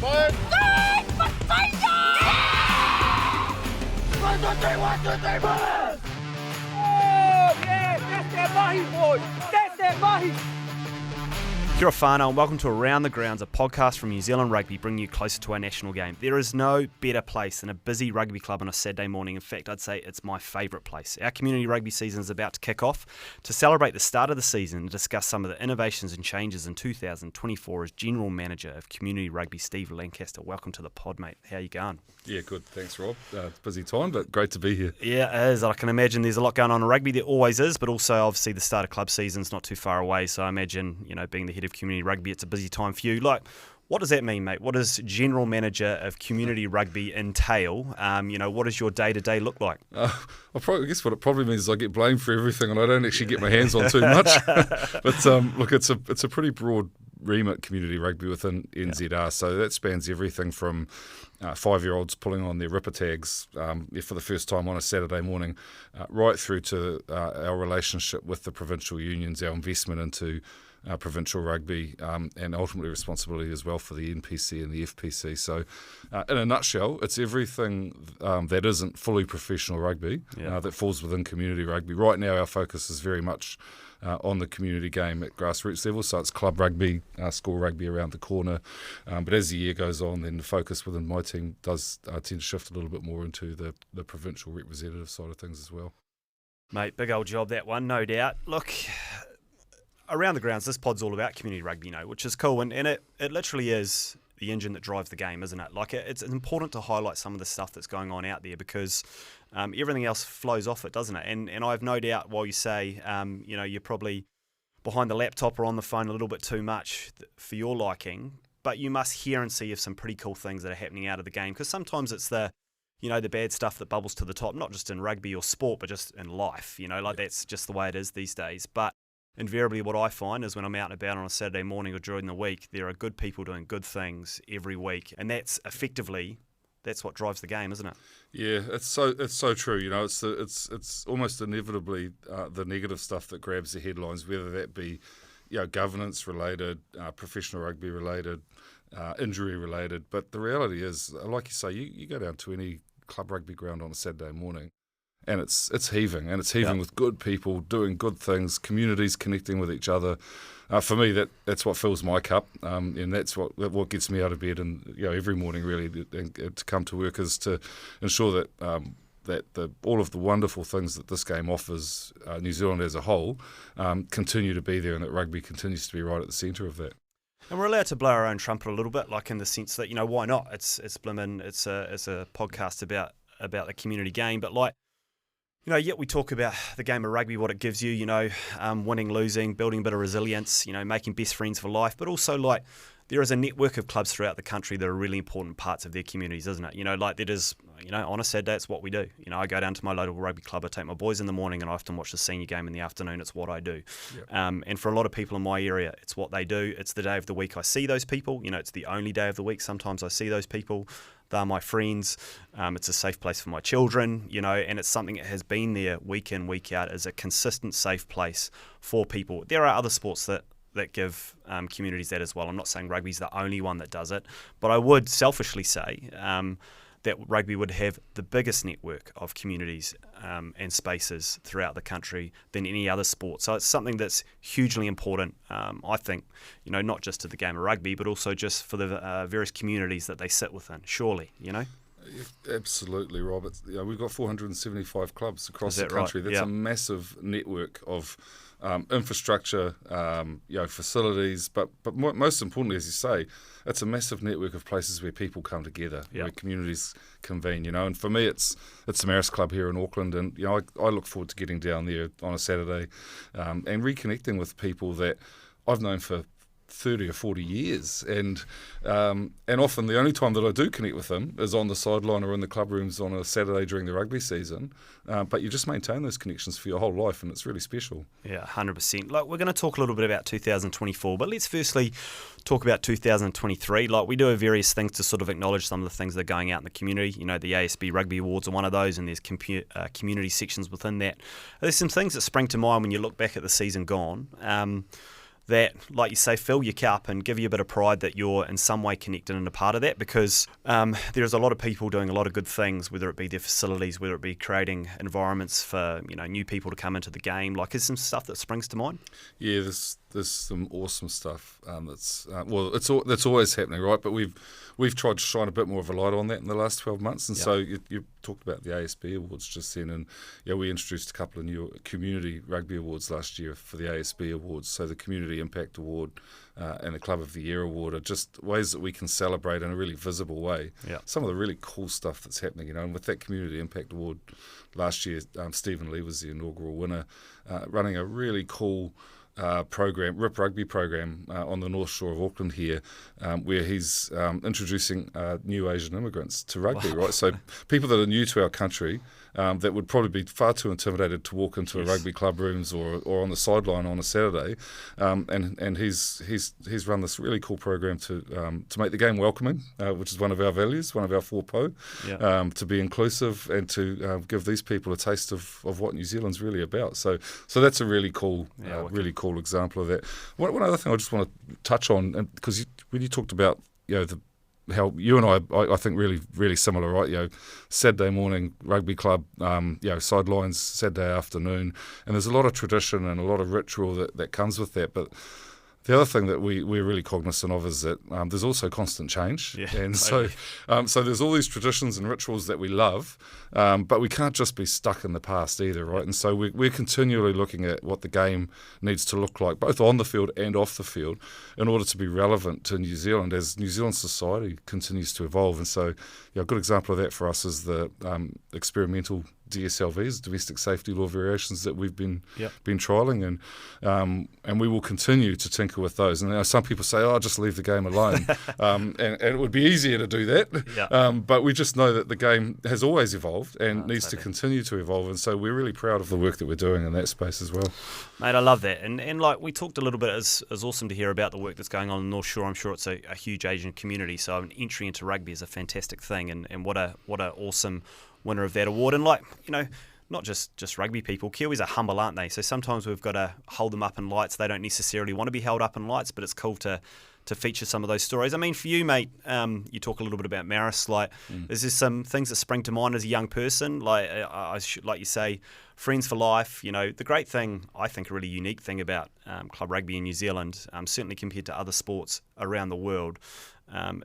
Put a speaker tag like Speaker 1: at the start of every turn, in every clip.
Speaker 1: Kia ora whānau and welcome to Around the Grounds, a podcast from New Zealand Rugby bringing you closer to our national game. There is no better place than a busy rugby club on a Saturday morning. In fact, I'd say it's my favourite place. Our community rugby season is about to kick off. To celebrate the start of the season and discuss some of the innovations and changes in 2024 as General Manager of Community Rugby, Steve Lancaster. Welcome to the pod, mate. How you going?
Speaker 2: Yeah, good. Thanks, Rob. It's a busy time, but great to be here.
Speaker 1: Yeah, it is. I can imagine there's a lot going on in rugby. There always is, but also obviously the start of club season's not too far away. So I imagine, being the head of community rugby, it's a busy time for you. What does that mean, mate? What does General Manager of Community Rugby entail? What does your day-to-day look like?
Speaker 2: I guess what it probably means is I get blamed for everything and I don't actually get my hands on too much. But look, it's a pretty broad remit, community rugby within NZR. So that spans everything from 5-year-olds pulling on their ripper tags for the first time on a Saturday morning, right through to our relationship with the provincial unions, our investment into provincial rugby, and ultimately responsibility as well for the NPC and the FPC. So in a nutshell, it's everything that isn't fully professional rugby that falls within community rugby. Right now our focus is very much on the community game at grassroots level, so it's club rugby, school rugby around the corner. But as the year goes on, then the focus within my team does tend to shift a little bit more into the provincial representative side of things as well.
Speaker 1: Mate, big old job that one, no doubt. Look, Around the Grounds, this pod's all about community rugby, which is cool, and it literally is the engine that drives the game, isn't it? It's important to highlight some of the stuff that's going on out there because everything else flows off it, doesn't it? And I have no doubt while you say, you're probably behind the laptop or on the phone a little bit too much for your liking, but you must hear and see of some pretty cool things that are happening out of the game because sometimes it's the bad stuff that bubbles to the top, not just in rugby or sport, but just in life, that's just the way it is these days. But invariably what I find is when I'm out and about on a Saturday morning or during the week, there are good people doing good things every week. And that's what drives the game, isn't it?
Speaker 2: Yeah, it's so true. It's almost inevitably the negative stuff that grabs the headlines, whether that be governance related, professional rugby related, injury related. But the reality is, like you say, you go down to any club rugby ground on a Saturday morning, and it's heaving, with good people doing good things, communities connecting with each other. For me, that's what fills my cup, and that's what gets me out of bed and every morning really to come to work is to ensure that all of the wonderful things that this game offers New Zealand as a whole continue to be there, and that rugby continues to be right at the centre of that.
Speaker 1: And we're allowed to blow our own trumpet a little bit, in the sense that why not? It's a podcast about the community game, but yet we talk about the game of rugby, what it gives you, winning, losing, building a bit of resilience, making best friends for life, but also there is a network of clubs throughout the country that are really important parts of their communities, isn't it? That is, on a Saturday, it's what we do. I go down to my local rugby club, I take my boys in the morning and I often watch the senior game in the afternoon. It's what I do. Yep. And for a lot of people in my area, it's what they do. It's the day of the week I see those people. It's the only day of the week. Sometimes I see those people. They're my friends. It's a safe place for my children, and it's something that has been there week in, week out as a consistent, safe place for people. There are other sports that give communities that as well. I'm not saying rugby's the only one that does it, but I would selfishly say that rugby would have the biggest network of communities and spaces throughout the country than any other sport. So it's something that's hugely important, I think, not just to the game of rugby, but also just for the various communities that they sit within, surely,
Speaker 2: Absolutely, Rob. We've got 475 clubs across the country.
Speaker 1: Right?
Speaker 2: That's a massive network of infrastructure, facilities, but most importantly, as you say, it's a massive network of places where people come together, where communities convene. And for me, it's the Marist Club here in Auckland, and I look forward to getting down there on a Saturday and reconnecting with people that I've known for 30 or 40 years, and often the only time that I do connect with them is on the sideline or in the club rooms on a Saturday during the rugby season, but you just maintain those connections for your whole life, and it's really special.
Speaker 1: Yeah, 100%. We're going to talk a little bit about 2024, but let's firstly talk about 2023. We do various things to sort of acknowledge some of the things that are going out in the community. The ASB Rugby Awards are one of those, and there's community sections within that. There's some things that spring to mind when you look back at the season gone. that, like you say, fill your cup and give you a bit of pride that you're in some way connected and a part of that, because there's a lot of people doing a lot of good things, whether it be their facilities, whether it be creating environments for new people to come into the game. Like, is some stuff that springs to mind?
Speaker 2: Yeah, there's some awesome stuff that's always happening, right? But we've tried to shine a bit more of a light on that in the last 12 months. And so you talked about the ASB Awards just then, and we introduced a couple of new community rugby awards last year for the ASB Awards. So the Community Impact Award and the Club of the Year Award are just ways that we can celebrate in a really visible way some of the really cool stuff that's happening. And with that Community Impact Award last year, Stephen Lee was the inaugural winner, running a really cool program, RIP Rugby program on the North Shore of Auckland here, where he's introducing new Asian immigrants to rugby, right? So people that are new to our country that would probably be far too intimidated to walk into a rugby club rooms or on the sideline on a Saturday, and he's run this really cool program to make the game welcoming, which is one of our values, one of our 4 po, to be inclusive and to give these people a taste of what New Zealand's really about. So that's a really cool, cool example of that. One other thing I just want to touch on, because when you talked about how you and I think really, really similar, right? Saturday morning rugby club, sidelines Saturday afternoon, and there's a lot of tradition and a lot of ritual that comes with that. But the other thing that we're really cognizant of is that there's also constant change, and totally. So there's all these traditions and rituals that we love, but we can't just be stuck in the past either, right? And so we're continually looking at what the game needs to look like, both on the field and off the field, in order to be relevant to New Zealand as New Zealand society continues to evolve. And so a good example of that for us is the experimental DSLVs, domestic safety law variations, that we've been trialling, and we will continue to tinker with those. And some people say, just leave the game alone, and it would be easier to do that, but we just know that the game has always evolved and needs to continue to evolve, and so we're really proud of the work that we're doing in that space as well.
Speaker 1: Mate, I love that, and like we talked a little bit, it's awesome to hear about the work that's going on in the North Shore. I'm sure it's a huge Asian community, so an entry into rugby is a fantastic thing, and what a awesome winner of that award. And not just rugby people, Kiwis are humble, aren't they? So sometimes we've got to hold them up in lights. They don't necessarily want to be held up in lights, but it's cool to feature some of those stories. I mean, for you, mate, you talk a little bit about Maris. Is there some things that spring to mind as a young person? Like you say, friends for life. The great thing, I think, a really unique thing about club rugby in New Zealand, certainly compared to other sports around the world,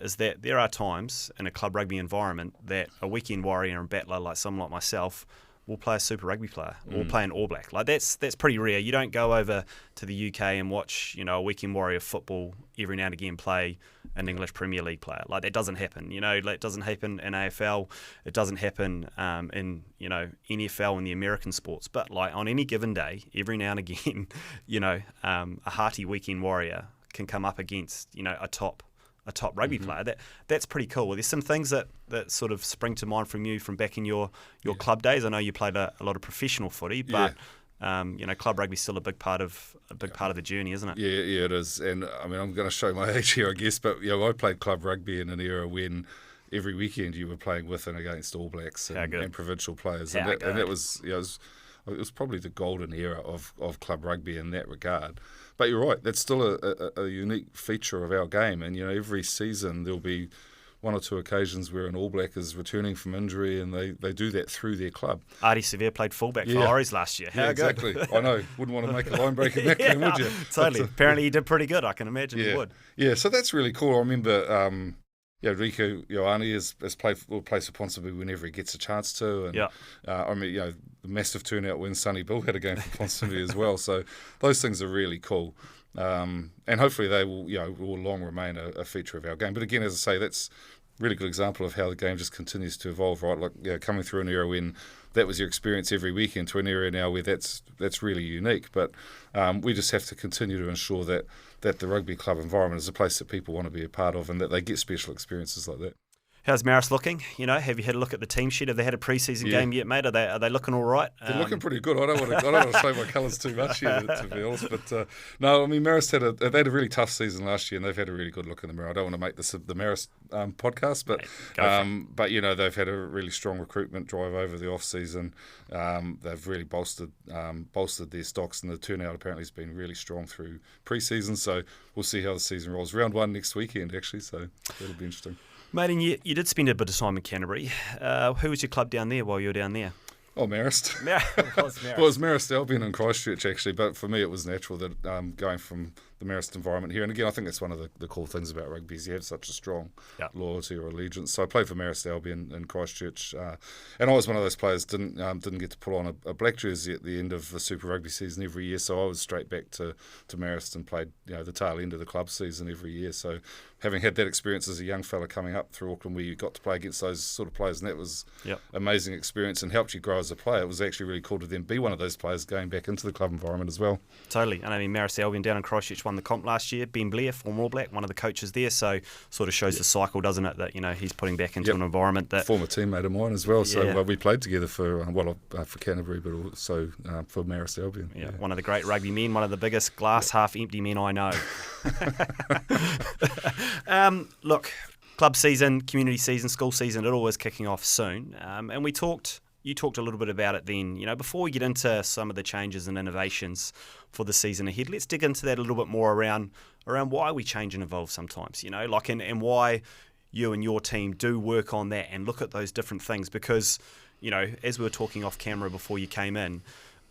Speaker 1: is that there are times in a club rugby environment that a weekend warrior and battler like someone like myself will play a Super Rugby player or play an All Black. Like that's pretty rare. You don't go over to the UK and watch a weekend warrior football every now and again play an English Premier League player. Like that doesn't happen. It doesn't happen in AFL. It doesn't happen in NFL and the American sports. But like on any given day, every now and again, a hearty weekend warrior can come up against a top rugby player. That's pretty cool. There's some things that sort of spring to mind from you from back in your club days. I know you played a lot of professional footy, but club rugby's still a big part of the journey, isn't it?
Speaker 2: Yeah, it is. And I mean, I'm going to show my age here, I guess, but I played club rugby in an era when every weekend you were playing with and against All Blacks and provincial players, and that was it was probably the golden era of club rugby in that regard. But you're right, that's still a unique feature of our game. And, every season there'll be one or two occasions where an All Black is returning from injury, and they do that through their club.
Speaker 1: Artie Severe played fullback for Oris last year.
Speaker 2: How exactly. Good. I know. Wouldn't want to make a line break in that game, would you?
Speaker 1: Totally. Apparently he did pretty good. I can imagine he would.
Speaker 2: Yeah, so that's really cool. I remember Riku Ioane will play for Ponsonby whenever he gets a chance to. And the massive turnout when Sonny Bill had a game for Ponsonby as well. So those things are really cool. And hopefully they will long remain a feature of our game. But again, as I say, that's a really good example of how the game just continues to evolve, right? Like coming through an era when that was your experience every weekend to an era now where that's really unique. But we just have to continue to ensure that the rugby club environment is a place that people want to be a part of and that they get special experiences like that.
Speaker 1: How's Marist looking? You know, have you had a look at the team sheet? Have they had a pre-season game yet, mate? Are they looking all right?
Speaker 2: They're looking pretty good. I don't want to show my colours too much here, to be honest. But no, I mean, Marist they had a really tough season last year, and they've had a really good look in the mirror. I don't want to make this the Marist podcast, but you know, they've had a really strong recruitment drive over the off season. They've really bolstered their stocks, and the turnout apparently has been really strong through pre-season. So we'll see how the season rolls. Round 1 next weekend, actually. So that'll be interesting.
Speaker 1: Mate, and you did spend a bit of time in Canterbury. Who was your club down there while you were down there?
Speaker 2: Oh, Marist.
Speaker 1: It was Marist.
Speaker 2: Well, it was Marist, Albion and Christchurch, actually. But for me, it was natural that going from the Marist environment here, and again, I think that's one of the cool things about rugby is you have such a strong loyalty or allegiance. So I played for Marist, Albion and Christchurch, and I was one of those players didn't get to put on a black jersey at the end of the Super Rugby season every year. So I was straight back to Marist and played the tail end of the club season every year. So having had that experience as a young fella coming up through Auckland, where you got to play against those sort of players, and that was amazing experience and helped you grow as a player. It was actually really cool to then be one of those players going back into the club environment as well.
Speaker 1: Totally. And I mean, Marist Albion down in Christchurch won the comp last year. Ben Blair, former All Black, one of the coaches there. So sort of shows the cycle, doesn't it, that he's putting back into an environment that
Speaker 2: former teammate of mine as well. So we played together for Canterbury, but also for Marist Albion.
Speaker 1: Yeah, one of the great rugby men, one of the biggest glass half empty men I know. Look, club season, community season, school season, it all is kicking off soon. And you talked a little bit about it then. Before we get into some of the changes and innovations for the season ahead, let's dig into that a little bit more around why we change and evolve sometimes, and why you and your team do work on that and look at those different things. Because, as we were talking off camera before you came in,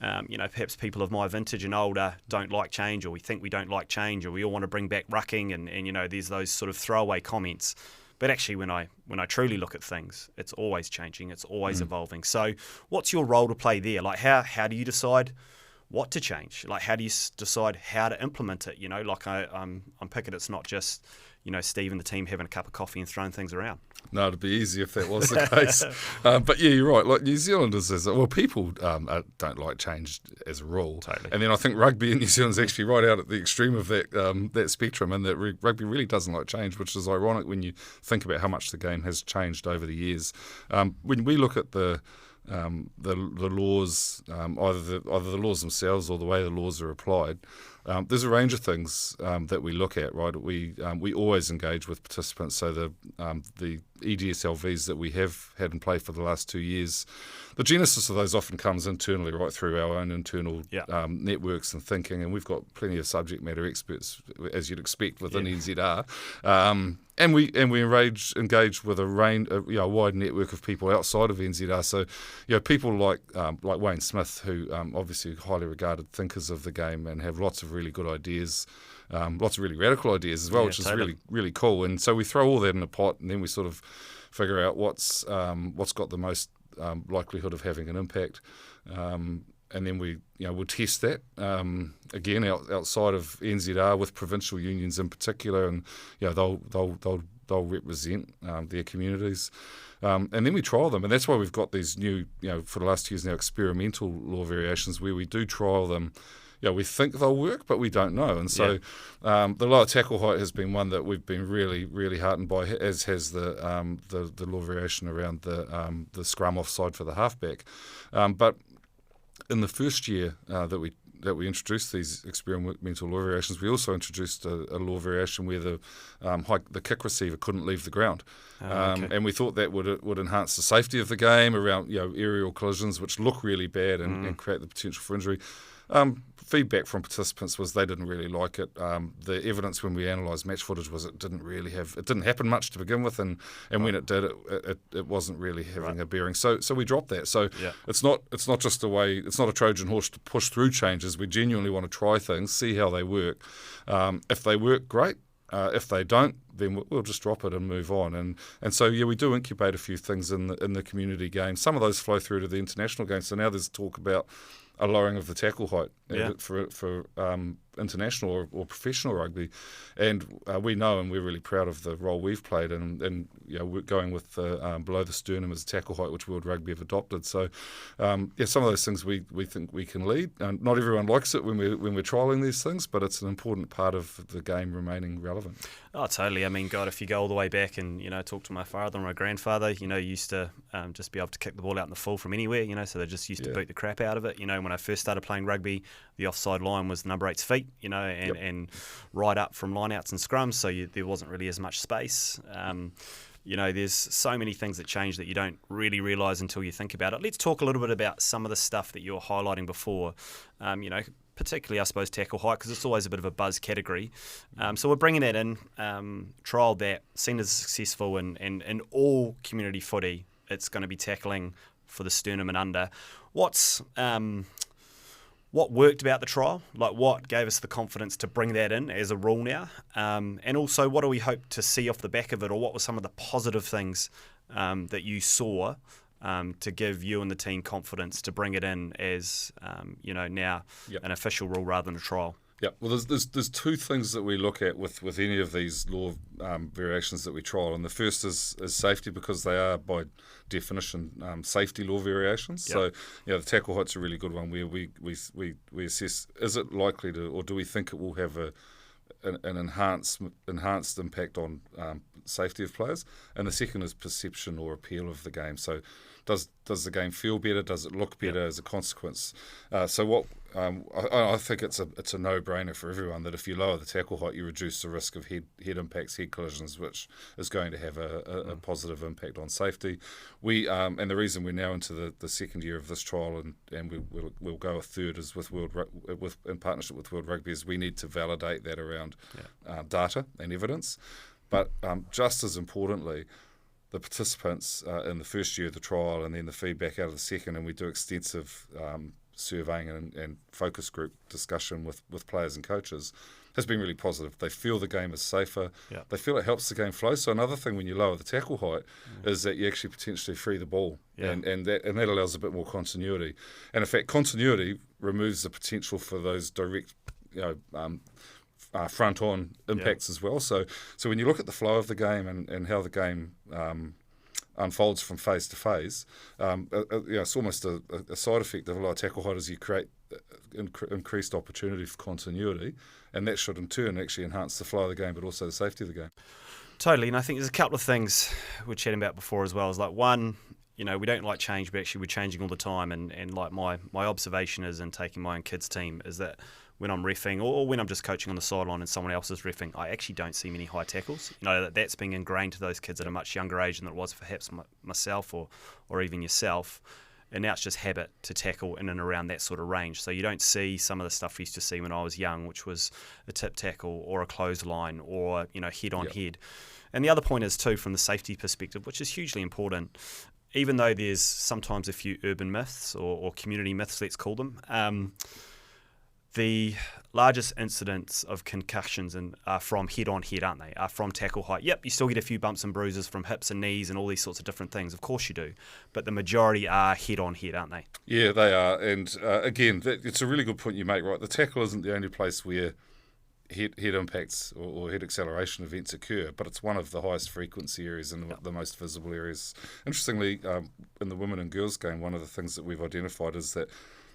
Speaker 1: perhaps people of my vintage and older don't like change, or we think we don't like change, or we all want to bring back rucking, and there's those sort of throwaway comments. But actually, when I truly look at things, it's always changing, it's always evolving. So what's your role to play there? Like, how do you decide what to change? Like, how do you decide how to implement it? I'm picking it's not just, Steve and the team having a cup of coffee and throwing things around.
Speaker 2: No, it'd be easy if that was the case. But yeah, you're right. Like New Zealanders, people don't like change as a rule.
Speaker 1: Totally.
Speaker 2: And then I think rugby in New Zealand is actually right out at the extreme of that spectrum, and that rugby really doesn't like change, which is ironic when you think about how much the game has changed over the years. When we look at the laws, either the laws themselves or the way the laws are applied, there's a range of things that we look at. Right, we always engage with participants. So the EDSLVs that we have had in play for the last 2 years, the genesis of those often comes internally, right through our own internal networks and thinking. And we've got plenty of subject matter experts, as you'd expect within NZR. And we engage with a wide network of people outside of NZR. So, people like Wayne Smith, who obviously highly regarded thinkers of the game and have lots of really good ideas, lots of really radical ideas as well, which is really, really cool. And so we throw all that in a pot, and then we sort of figure out what's got the most likelihood of having an impact. And then we'll test that again outside of NZR with provincial unions in particular, and they'll represent their communities, and then we trial them, and that's why we've got these new for the last 2 years now experimental law variations where we do trial them. We think they'll work, but we don't know. And so the lower tackle height has been one that we've been really, really heartened by, as has the law variation around the scrum offside for the halfback, but in the first year that we introduced these experimental law variations, we also introduced a law variation where the kick receiver couldn't leave the ground, and we thought that would enhance the safety of the game around aerial collisions, which look really bad and create the potential for injury. Feedback from participants was they didn't really like it. The evidence when we analysed match footage was it didn't happen much to begin with, and when it did, it wasn't really having a bearing. So we dropped that. So it's not just it's not a Trojan horse to push through changes. We genuinely want to try things, see how they work. If they work, great. If they don't, then we'll just drop it and move on. And so we do incubate a few things in the community game. Some of those flow through to the international game. So now there's talk about a lowering of the tackle height for international or professional rugby, and we know and we're really proud of the role we've played, and we're going with below the sternum as tackle height, which World Rugby have adopted. So some of those things we think we can lead. Not everyone likes it when we're trialling these things, but it's an important part of the game remaining relevant.
Speaker 1: Oh, totally. I mean, God, if you go all the way back and talk to my father and my grandfather, used to just be able to kick the ball out in the full from anywhere. So they just used to boot the crap out of it. When I first started playing rugby, the offside line was the number 8's feet. And right up from lineouts and scrums, so there wasn't really as much space. There's so many things that change that you don't really realise until you think about it. Let's talk a little bit about some of the stuff that you were highlighting before. Particularly, I suppose, tackle height, because it's always a bit of a buzz category. So we're bringing that in, trialled that, seen as successful in all community footy. It's going to be tackling for the sternum and under. What worked about the trial? Like, what gave us the confidence to bring that in as a rule now? And also, what do we hope to see off the back of it, or what were some of the positive things that you saw to give you and the team confidence to bring it in as now an official rule rather than a trial?
Speaker 2: Yeah, well, there's two things that we look at with any of these law variations that we trial, and the first is safety, because they are by definition safety law variations. Yep. So the tackle height's a really good one where we assess, is it likely to, or do we think it will have an enhanced impact on safety of players, and the second is perception or appeal of the game. So does the game feel better? Does it look better as a consequence? I think it's a no-brainer for everyone that if you lower the tackle height, you reduce the risk of head impacts, head collisions, which is going to have a positive impact on safety. And the reason we're now into the second year of this trial, and we'll go a third, is in partnership with World Rugby, is we need to validate that around data and evidence. But just as importantly, the participants in the first year of the trial, and then the feedback out of the second, and we do extensive surveying and focus group discussion with players and coaches, has been really positive. They feel the game is safer. Yeah. They feel it helps the game flow. So another thing when you lower the tackle height is that you actually potentially free the ball, and that allows a bit more continuity. And in fact, continuity removes the potential for those direct, front-on impacts as well. So when you look at the flow of the game and how the game unfolds from phase to phase, it's almost a side effect of a low tackle height is you create increased opportunity for continuity, and that should in turn actually enhance the flow of the game, but also the safety of the game.
Speaker 1: Totally, and I think there's a couple of things we were chatting about before as well. Is like, one, we don't like change, but actually we're changing all the time, and like my observation is, in taking my own kids' team, is that when I'm reffing or when I'm just coaching on the sideline and someone else is reffing, I actually don't see many high tackles. That's being ingrained to those kids at a much younger age than it was perhaps myself or even yourself. And now it's just habit to tackle in and around that sort of range. So you don't see some of the stuff we used to see when I was young, which was a tip tackle or a clothesline or head on head. And the other point is too, from the safety perspective, which is hugely important, even though there's sometimes a few urban myths or community myths, let's call them, the largest incidents of concussions are from head-on-head, aren't they? Are from tackle height. Yep, you still get a few bumps and bruises from hips and knees and all these sorts of different things. Of course you do. But the majority are head-on-head, aren't they? Yeah,
Speaker 2: they are. And again, it's a really good point you make, right? The tackle isn't the only place where head impacts or head acceleration events occur, but it's one of the highest frequency areas and the most visible areas. Interestingly, in the women and girls game, one of the things that we've identified is that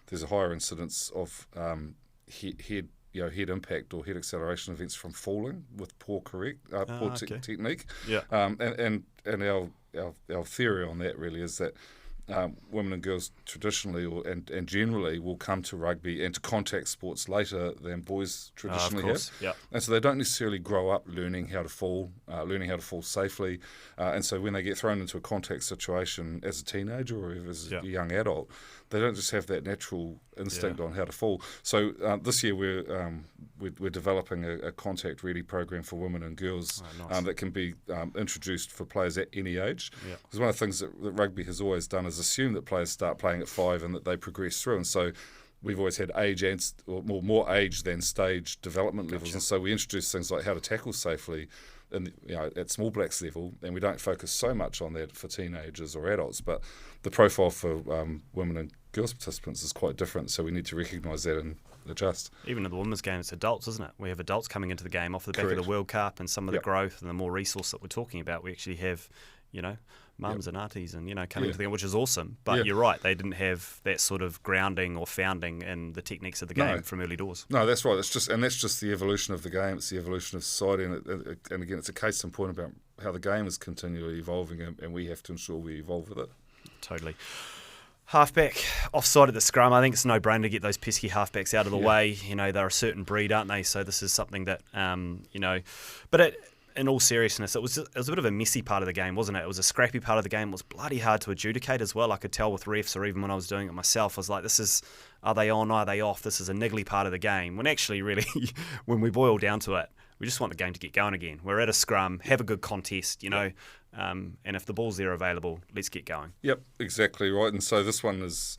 Speaker 2: there's a higher incidence of head impact or head acceleration events from falling with poor technique. Yeah. And our theory on that really is that women and girls traditionally and generally will come to rugby and to contact sports later than boys traditionally have. Yep. And so they don't necessarily grow up learning how to fall safely. And so when they get thrown into a contact situation as a teenager or as a young adult, they don't just have that natural instinct on how to fall. So this year we're developing a contact ready program for women and girls that can be introduced for players at any age. Yeah. Because one of the things that rugby has always done is assume that players start playing at 5 and that they progress through. And so we've always had age or more age than stage development levels. And so we introduce things like how to tackle safely at small blacks level, and we don't focus so much on that for teenagers or adults. But the profile for women and girls participants is quite different, so we need to recognise that adjust.
Speaker 1: Even in the women's game, it's adults, isn't it? We have adults coming into the game off the back
Speaker 2: Correct.
Speaker 1: of the World Cup and some of the growth and the more resource that we're talking about. We actually have, mums and aunties and, coming into the game, which is awesome. But you're right, they didn't have that sort of grounding or founding in the techniques of the game from early doors.
Speaker 2: No, that's right. That's just the evolution of the game. It's the evolution of society. And again, it's a case in point about how the game is continually evolving, and we have to ensure we evolve with it.
Speaker 1: Totally. Halfback offside at the scrum. I think it's no brainer to get those pesky halfbacks out of the way. They're a certain breed, aren't they? So this is something that, but in all seriousness, it was a bit of a messy part of the game, wasn't it? It was a scrappy part of the game. It was bloody hard to adjudicate as well. I could tell with refs, or even when I was doing it myself, I was like, are they on, are they off? This is a niggly part of the game. When actually, really, when we boil down to it, we just want the game to get going again. We're at a scrum, have a good contest, and if the ball's there available, let's get going.
Speaker 2: Yep, exactly right. And so this one is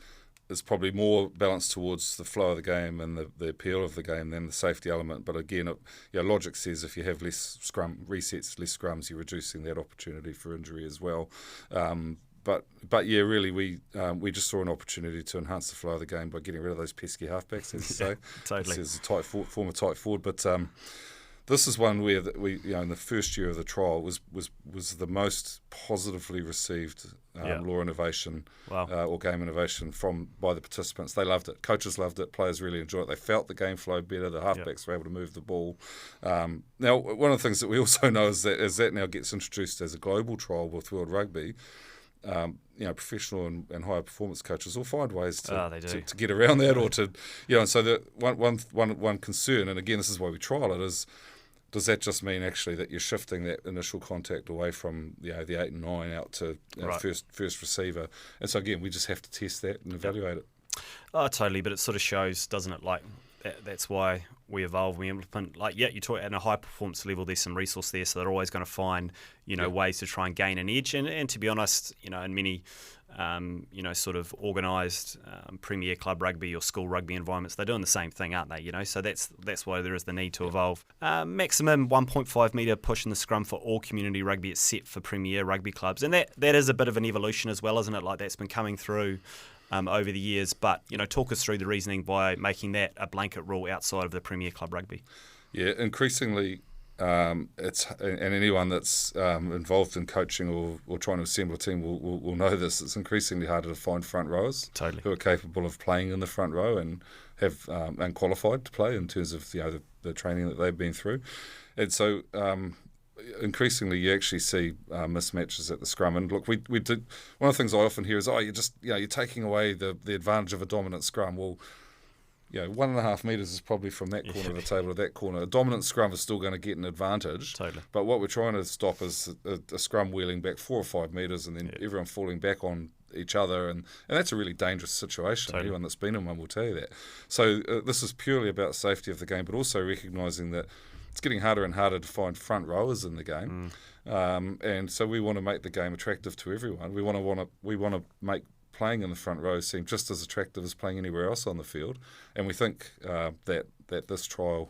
Speaker 2: probably more balanced towards the flow of the game and the appeal of the game than the safety element. But again, logic says if you have less scrum resets, less scrums, you're reducing that opportunity for injury as well. But yeah, really, we just saw an opportunity to enhance the flow of the game by getting rid of those pesky halfbacks, as you say.
Speaker 1: Totally.
Speaker 2: This is a former tight forward, but this is one where we in the first year of the trial was the most positively received law innovation or game innovation by the participants. They loved it. Coaches loved it. Players really enjoyed it. They felt the game flowed better. The halfbacks were able to move the ball. Now, one of the things that we also know is that now gets introduced as a global trial with World Rugby. Professional and higher performance coaches will find ways to get around that, or to, and so the one concern, and again, this is why we trial it, is does that just mean actually that you're shifting that initial contact away from the 8 and 9 out to first receiver? And so again, we just have to test that and evaluate it.
Speaker 1: Oh, totally, but it sort of shows, doesn't it? Like that's why we evolve, we implement. You talk at a high performance level. There's some resource there, so they're always going to find ways to try and gain an edge. And to be honest, in many sort of organised premier club rugby or school rugby environments, they're doing the same thing, aren't they? So that's why there is the need to evolve. Maximum 1.5 metre push in the scrum for all community rugby is set for premier rugby clubs, and that is a bit of an evolution as well, isn't it? Like that's been coming through over the years, but talk us through the reasoning by making that a blanket rule outside of the Premier Club Rugby. Yeah,
Speaker 2: increasingly, it's and anyone that's involved in coaching or trying to assemble a team will know this. It's increasingly harder to find front rowers who are capable of playing in the front row and have and qualified to play in terms of the training that they've been through, and so. Increasingly, you actually see mismatches at the scrum, and look, we did. One of the things I often hear is, you're taking away the advantage of a dominant scrum. Well, 1.5 metres is probably from that corner of the table to that corner. A dominant scrum is still going to get an advantage.
Speaker 1: Totally.
Speaker 2: But what we're trying to stop is a scrum wheeling back 4 or 5 metres and then everyone falling back on each other, and that's a really dangerous situation. Totally. Anyone that's been in one will tell you that. So this is purely about safety of the game, but also recognising that it's getting harder and harder to find front rowers in the game, and so we want to make the game attractive to everyone. We want to make playing in the front row seem just as attractive as playing anywhere else on the field, and we think that this trial,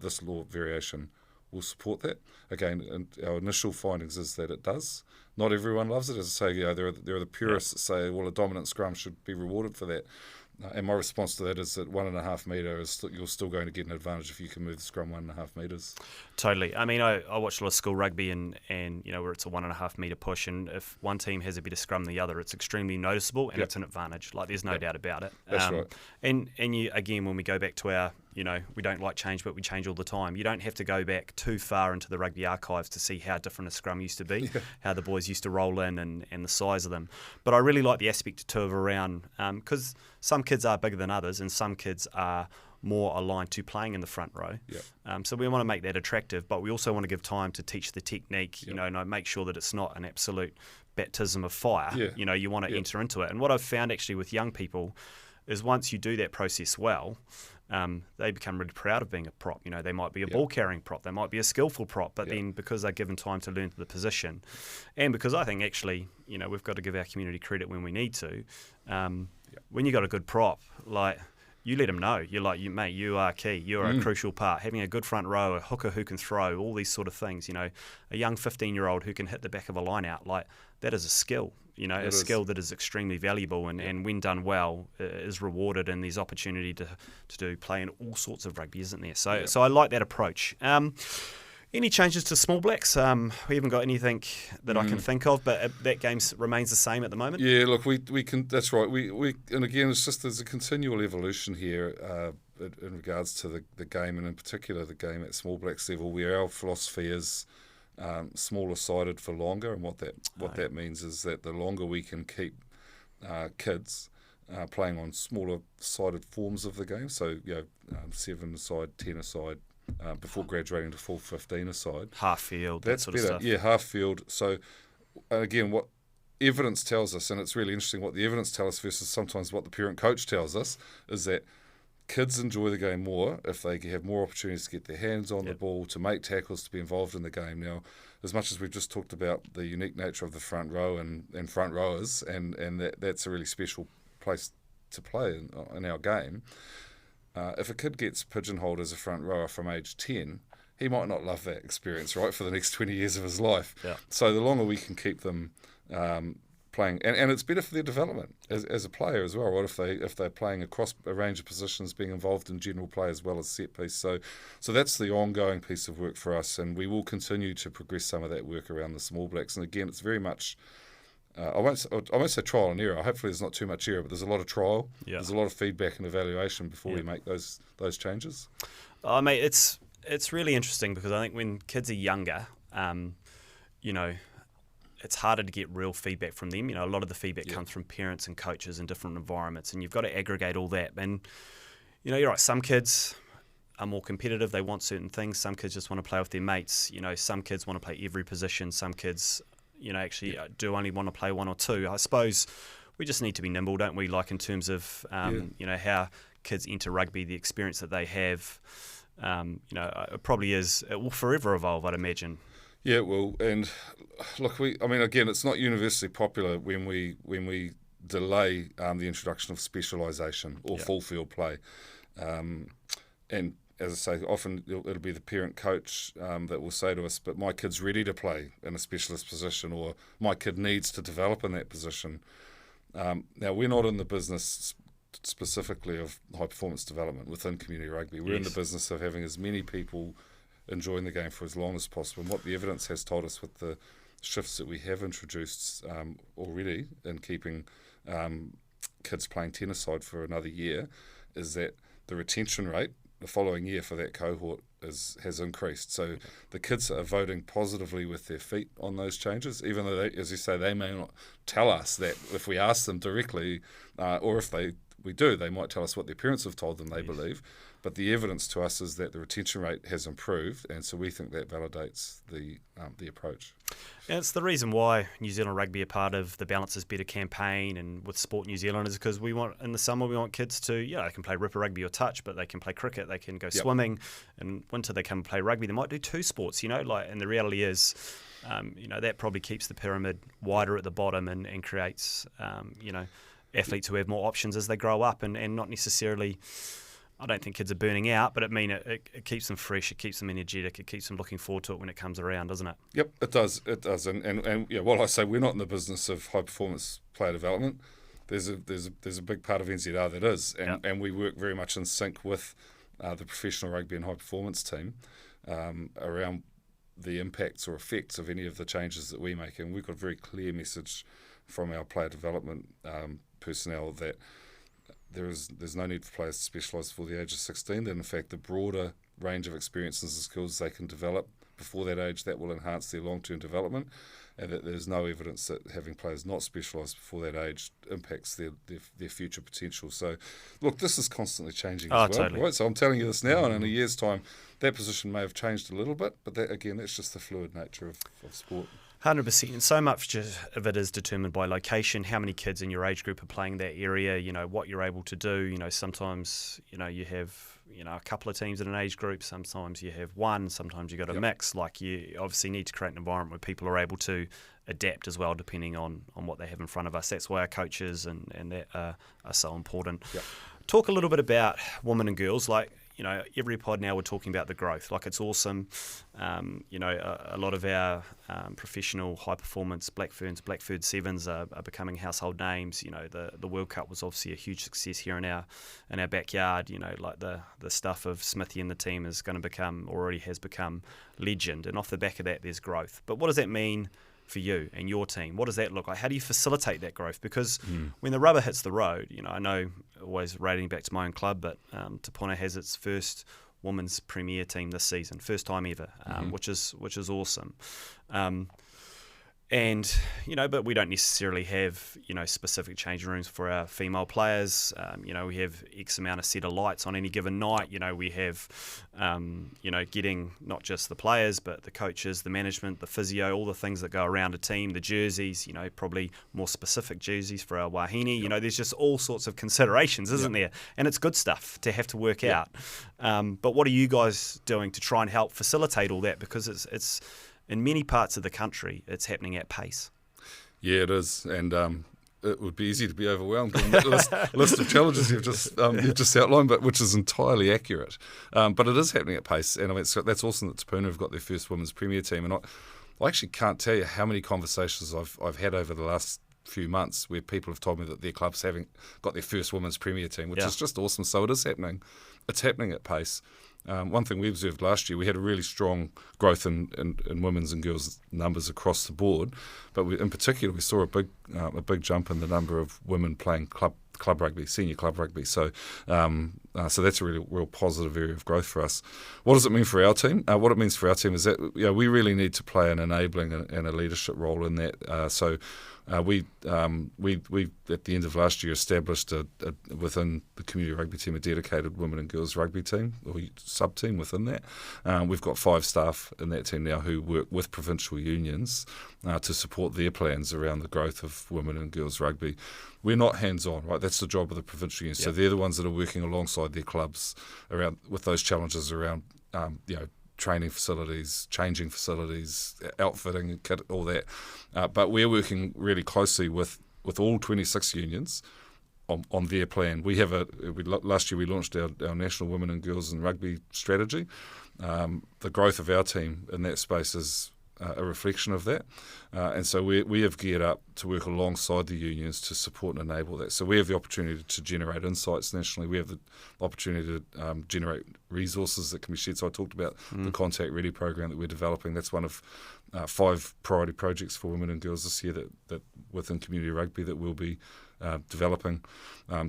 Speaker 2: this law variation, will support that. Again, and our initial findings is that it does. Not everyone loves it, as I say. There are the purists that say, well, a dominant scrum should be rewarded for that. And my response to that is that 1.5 metre you're still going to get an advantage if you can move the scrum 1.5 metres.
Speaker 1: Totally. I mean, I watch a lot of school rugby and where it's a 1.5 metre push, and if one team has a better scrum than the other, it's extremely noticeable and it's an advantage. Like there's no doubt about it.
Speaker 2: That's right.
Speaker 1: And you, again, when we go back to our, we don't like change, but we change all the time. You don't have to go back too far into the rugby archives to see how different a scrum used to be, how the boys used to roll in and the size of them. But I really like the aspect too of around, because some kids are bigger than others and some kids are more aligned to playing in the front row. So we want to make that attractive, but we also want to give time to teach the technique, and make sure that it's not an absolute baptism of fire. You want to enter into it. And what I've found actually with young people is once you do that process well, they become really proud of being a prop. They might be a ball-carrying prop, they might be a skillful prop, but then because they're given time to learn the position, and because I think actually, we've got to give our community credit when we need to, when you got a good prop, like you let them know. You're like, mate, you are key. You're a crucial part. Having a good front row, a hooker who can throw, all these sort of things. You know, a young 15-year-old who can hit the back of a line out, like that is a skill. You know, skill that is extremely valuable, and when done well, is rewarded. And there's opportunity to play in all sorts of rugby, isn't there? So I like that approach. Any changes to Small Blacks? We haven't got anything that I can think of, but that game remains the same at the moment.
Speaker 2: Yeah, look, we can. That's right. We and again, it's just there's a continual evolution here in regards to the game, and in particular the game at Small Blacks level, where our philosophy is smaller sided for longer, and what that means is that the longer we can keep kids playing on smaller sided forms of the game, so 7 aside, 10 aside. Before graduating to full 15 aside.
Speaker 1: Half field,
Speaker 2: that's
Speaker 1: that sort
Speaker 2: better.
Speaker 1: of stuff.
Speaker 2: Yeah, half field. So, again, what evidence tells us, and it's really interesting what the evidence tells us versus sometimes what the parent coach tells us, is that kids enjoy the game more if they have more opportunities to get their hands on the ball, to make tackles, to be involved in the game. Now, as much as we've just talked about the unique nature of the front row and front rowers, and that's a really special place to play in our game. If a kid gets pigeonholed as a front rower from age 10, he might not love that experience, right, for the next 20 years of his life. Yeah. So the longer we can keep them playing, and it's better for their development as a player as well, right? If they're playing across a range of positions, being involved in general play as well as set piece. So that's the ongoing piece of work for us, and we will continue to progress some of that work around the Small Blacks. And again, it's very much. I won't say trial and error. Hopefully there's not too much error, but there's a lot of trial. Yeah. There's a lot of feedback and evaluation before we make those changes.
Speaker 1: Mate, it's really interesting because I think when kids are younger, it's harder to get real feedback from them. You know, a lot of the feedback comes from parents and coaches in different environments, and you've got to aggregate all that. And, you're right, some kids are more competitive. They want certain things. Some kids just want to play with their mates. some kids want to play every position. Some kids actually do only want to play one or two. I suppose we just need to be nimble, don't we? Like in terms of, how kids enter rugby, the experience that they have, it probably is, it will forever evolve, I'd imagine.
Speaker 2: Yeah, it will. And look, again, it's not universally popular when we delay the introduction of specialisation or full field play. And as I say, often it'll be the parent coach that will say to us, but my kid's ready to play in a specialist position, or my kid needs to develop in that position. Now, we're not in the business specifically of high performance development within community rugby. We're in the business of having as many people enjoying the game for as long as possible. And what the evidence has told us with the shifts that we have introduced already in keeping kids playing 10-a-side for another year is that the retention rate the following year for that cohort has increased. So the kids are voting positively with their feet on those changes, even though, as you say, they may not tell us that if we ask them directly, or if we do, they might tell us what their parents have told them they believe. But the evidence to us is that the retention rate has improved, and so we think that validates the approach.
Speaker 1: And it's the reason why New Zealand Rugby are part of the Balance is Better campaign, and with Sport New Zealand, is because in the summer we want kids to, they can play ripper rugby or touch, but they can play cricket, they can go swimming. In winter they come play rugby. They might do two sports, and the reality is, that probably keeps the pyramid wider at the bottom and creates, athletes who have more options as they grow up, and not necessarily. I don't think kids are burning out, but it keeps them fresh, it keeps them energetic, it keeps them looking forward to it when it comes around, doesn't it?
Speaker 2: Yep, it does. And while I say we're not in the business of high performance player development, there's a big part of NZR that is, and we work very much in sync with the professional rugby and high performance team around the impacts or effects of any of the changes that we make, and we've got a very clear message from our player development personnel that there's no need for players to specialise before the age of 16. That in fact the broader range of experiences and skills they can develop before that age, that will enhance their long-term development, and that there's no evidence that having players not specialised before that age impacts their future potential. So look, this is constantly changing as well.
Speaker 1: Totally.
Speaker 2: Right? So I'm telling you this now, and in a year's time that position may have changed a little bit, but that's just the fluid nature of sport.
Speaker 1: 100%. And so much of it is determined by location, how many kids in your age group are playing that area, what you're able to do. Sometimes, you have, a couple of teams in an age group. Sometimes you have one. Sometimes you've got a mix. Like, you obviously need to create an environment where people are able to adapt as well, depending on what they have in front of us. That's why our coaches and that are so important.
Speaker 2: Yep.
Speaker 1: Talk a little bit about women and girls. Like, every pod now we're talking about the growth. Like, it's awesome. A lot of our professional high performance Blackfern Sevens are becoming household names. The World Cup was obviously a huge success here in our backyard. Like the stuff of Smithy and the team already has become legend. And off the back of that, there's growth. But what does that mean for you and your team? What does that look like? How do you facilitate that growth? Because when the rubber hits the road, I know, always rating back to my own club, but Te Puna has its first women's premier team this season, first time ever, which is awesome. But we don't necessarily have, specific changing rooms for our female players. We have X amount of set of lights on any given night. We have, getting not just the players, but the coaches, the management, the physio, all the things that go around a team, the jerseys, probably more specific jerseys for our wahine. There's just all sorts of considerations, isn't there? And it's good stuff to have to work out. But what are you guys doing to try and help facilitate all that? Because it's in many parts of the country, it's happening at pace.
Speaker 2: Yeah, it is, and it would be easy to be overwhelmed with that list of challenges you've just outlined, but which is entirely accurate. But it is happening at pace, and that's awesome that Te Puna have got their first women's premier team. And I actually can't tell you how many conversations I've had over the last few months where people have told me that their clubs haven't got their first women's premier team, which is just awesome. So it is happening. It's happening at pace. One thing we observed last year, we had a really strong growth in women's and girls' numbers across the board, but in particular we saw a big jump in the number of women playing club rugby, senior club rugby. So that's a really real positive area of growth for us. What does it mean for our team? What it means for our team is that we really need to play an enabling and a leadership role in that. We at the end of last year established within the community rugby team a dedicated women and girls rugby team or sub team within that. We've got 5 staff in that team now who work with provincial unions to support their plans around the growth of women and girls rugby. We're not hands-on, right? That's the job of the provincial unions. Yep. So they're the ones that are working alongside their clubs around with those challenges around training facilities, changing facilities, outfitting, all that. But we're working really closely with all 26 unions on their plan. We have last year we launched our National Women and Girls in Rugby strategy. The growth of our team in that space is a reflection of that. And so we have geared up to work alongside the unions to support and enable that. So we have the opportunity to generate insights nationally. We have the opportunity to generate resources that can be shared. So I talked about the Contact Ready program that we're developing. That's one of 5 priority projects for women and girls this year that within community rugby that we'll be developing. Our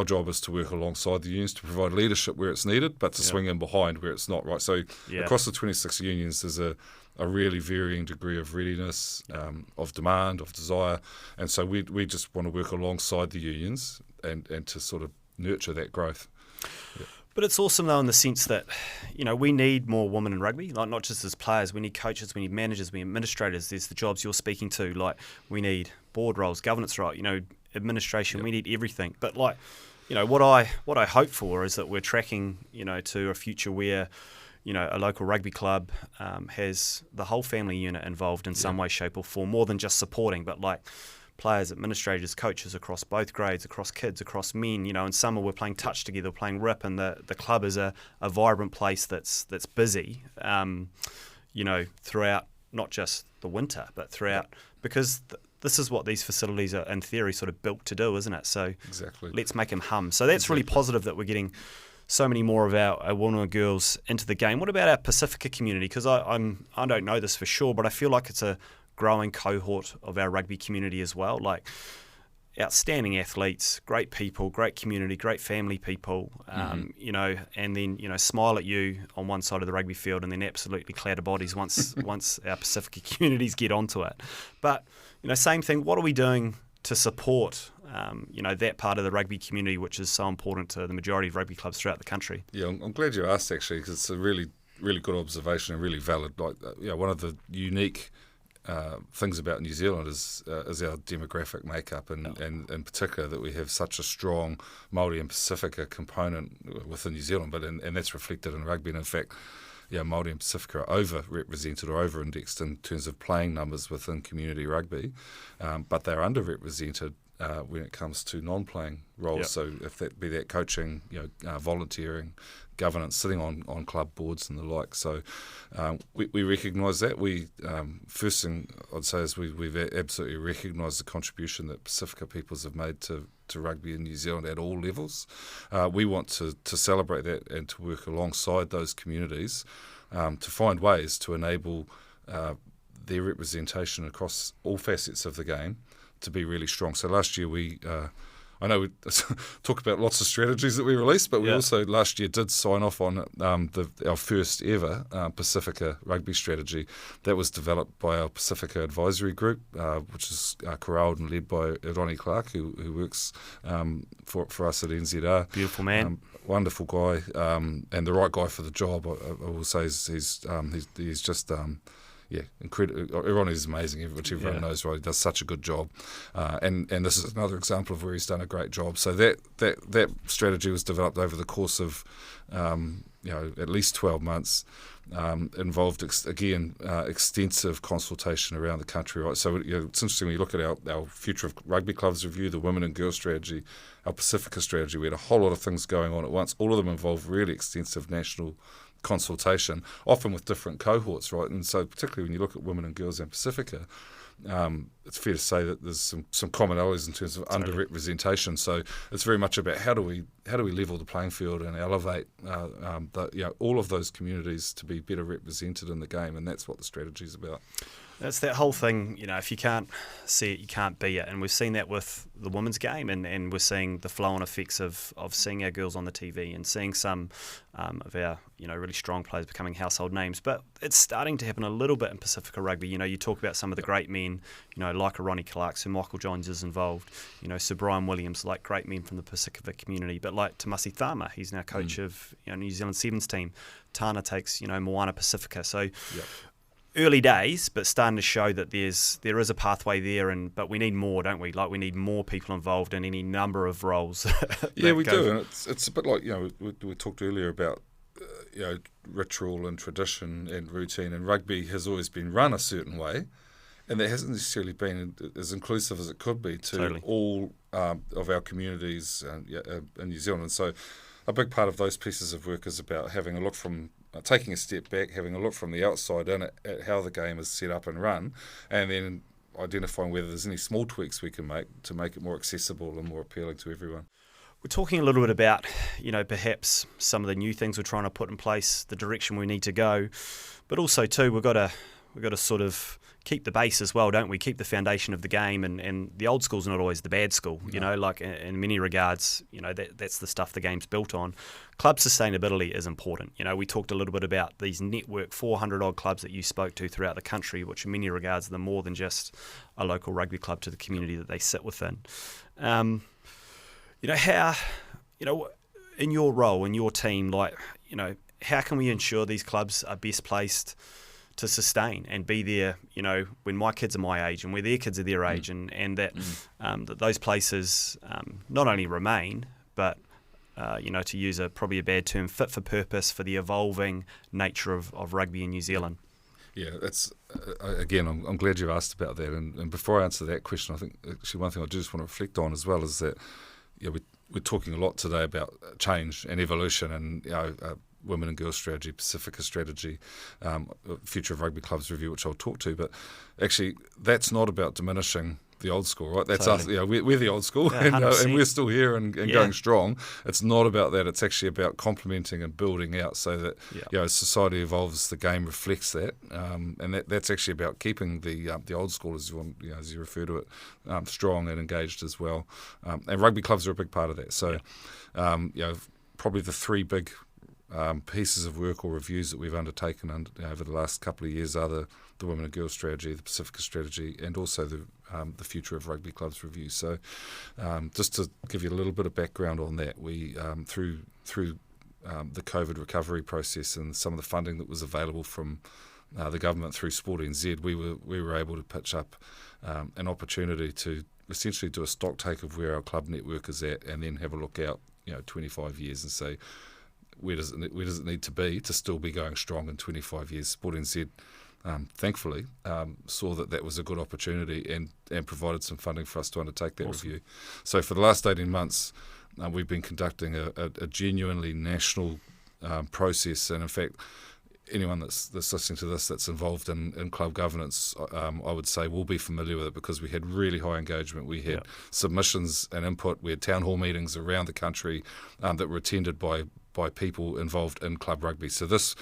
Speaker 2: job is to work alongside the unions to provide leadership where it's needed, but to swing in behind where it's not, right? So across the 26 unions, there's a really varying degree of readiness, of demand, of desire. And so we just want to work alongside the unions and to sort of nurture that growth. Yeah.
Speaker 1: But it's awesome, though, in the sense that, we need more women in rugby, like not just as players. We need coaches, we need managers, we need administrators. There's the jobs you're speaking to, like we need board roles, governance role, administration. Yep. We need everything. But what I hope for is that we're tracking, to a future where, a local rugby club has the whole family unit involved in some way, shape or form, more than just supporting, but like players, administrators, coaches across both grades, across kids, across men. In summer we're playing touch together, playing rip, and the club is a vibrant place that's busy, throughout not just the winter, but throughout, because this is what these facilities are, in theory, sort of built to do, isn't it? So
Speaker 2: exactly.
Speaker 1: Let's make them hum. So that's really positive that we're getting so many more of our women and girls into the game. What about our Pacifica community? Because I don't know this for sure, but I feel like it's a growing cohort of our rugby community as well. Like outstanding athletes, great people, great community, great family people, and then, smile at you on one side of the rugby field and then absolutely clatter bodies once our Pacifica communities get onto it. But, same thing, what are we doing to support, that part of the rugby community, which is so important to the majority of rugby clubs throughout the country?
Speaker 2: Yeah, I'm glad you asked, actually, because it's a really, really good observation and really valid. One of the unique things about New Zealand is our demographic makeup, and in particular that we have such a strong Māori and Pacifica component within New Zealand, and that's reflected in rugby. And in fact, Māori and Pacifica are over-represented or over-indexed in terms of playing numbers within community rugby, but they're underrepresented when it comes to non-playing roles.
Speaker 1: Yep.
Speaker 2: So if that be that coaching, volunteering, governance, sitting on club boards and the like. So we recognise that. We first thing I'd say is we've absolutely recognised the contribution that Pacifica peoples have made to rugby in New Zealand at all levels. We want to celebrate that and to work alongside those communities to find ways to enable their representation across all facets of the game to be really strong. So last year I know we talk about lots of strategies that we released, but we also last year did sign off on our first ever Pacifica rugby strategy that was developed by our Pacifica Advisory Group, which is corralled and led by Ronnie Clark, who works for us at NZR.
Speaker 1: Beautiful man.
Speaker 2: Wonderful guy, and the right guy for the job. I will say he's just... incredible. Ronnie is amazing, which everyone knows, right? He does such a good job, and this is another example of where he's done a great job. So that strategy was developed over the course of at least 12 months. Involved extensive consultation around the country, right? So it's interesting when you look at our Future of Rugby Clubs review, the Women and Girls strategy, our Pacifica strategy. We had a whole lot of things going on at once. All of them involve really extensive national consultation, often with different cohorts, right? And so particularly when you look at Women and Girls and Pacifica, it's fair to say that there's some commonalities in terms of underrepresentation. So it's very much about how do we level the playing field and elevate all of those communities to be better represented in the game, and that's what the strategy is about.
Speaker 1: That's that whole thing, if you can't see it, you can't be it. And we've seen that with the women's game, and we're seeing the flow-on effects of seeing our girls on the TV and seeing some of our really strong players becoming household names. But it's starting to happen a little bit in Pacifica Rugby. You talk about some of the great men, like a Ronnie Clark, Sir Michael Johns is involved, Sir Brian Williams, like great men from the Pacifica community. But like Tamasi Thama, he's now coach of New Zealand Sevens team. Tana takes Moana Pacifica. So early days, but starting to show that there is a pathway there, but we need more, don't we? Like we need more people involved in any number of roles.
Speaker 2: Yeah, we do, and it's a bit like we talked earlier about ritual and tradition and routine, and rugby has always been run a certain way, and that hasn't necessarily been as inclusive as it could be to all of our communities in New Zealand. And so a big part of those pieces of work is about having a look from taking a step back, having a look from the outside in at how the game is set up and run, and then identifying whether there's any small tweaks we can make to make it more accessible and more appealing to everyone.
Speaker 1: We're talking a little bit about, perhaps some of the new things we're trying to put in place, the direction we need to go, but also too we've got to sort of keep the base as well, don't we? Keep the foundation of the game, and the old school's not always the bad school. Like in many regards, that's the stuff the game's built on. Club sustainability is important. We talked a little bit about these network 400 odd clubs that you spoke to throughout the country, which in many regards are more than just a local rugby club to the community that they sit within. How in your role, in your team, how can we ensure these clubs are best placed to sustain and be there, when my kids are my age and where their kids are their age, and that that those places not only remain, but to use probably a bad term, fit for purpose for the evolving nature of rugby in New Zealand.
Speaker 2: Yeah, that's again, I'm glad you asked about that. And before I answer that question, I think actually one thing I do just want to reflect on as well is that we're talking a lot today about change and evolution and Women and Girls strategy, Pacifica strategy, Future of Rugby Clubs review, which I'll talk to. But actually, that's not about diminishing the old school, right? That's us. We're the old school, and we're still here and going strong. It's not about that. It's actually about complementing and building out so that as society evolves, the game reflects that, and that's actually about keeping the old school, as you refer to it, strong and engaged as well. And rugby clubs are a big part of that. So, probably the three big pieces of work or reviews that we've undertaken over the last couple of years are the Women and Girls strategy, the Pacifica strategy, and also the Future of Rugby Clubs review. So just to give you a little bit of background on that, we through the COVID recovery process and some of the funding that was available from the government through Sport NZ, we were able to pitch up an opportunity to essentially do a stock take of where our club network is at, and then have a look out 25 years and say, where does it need to be to still be going strong in 25 years. Sport NZ, thankfully, saw that was a good opportunity and provided some funding for us to undertake that review. So for the last 18 months, we've been conducting a genuinely national process, and in fact, anyone that's listening to this that's involved in club governance, I would say will be familiar with it, because we had really high engagement. We had submissions and input. We had town hall meetings around the country that were attended by people involved in club rugby. So this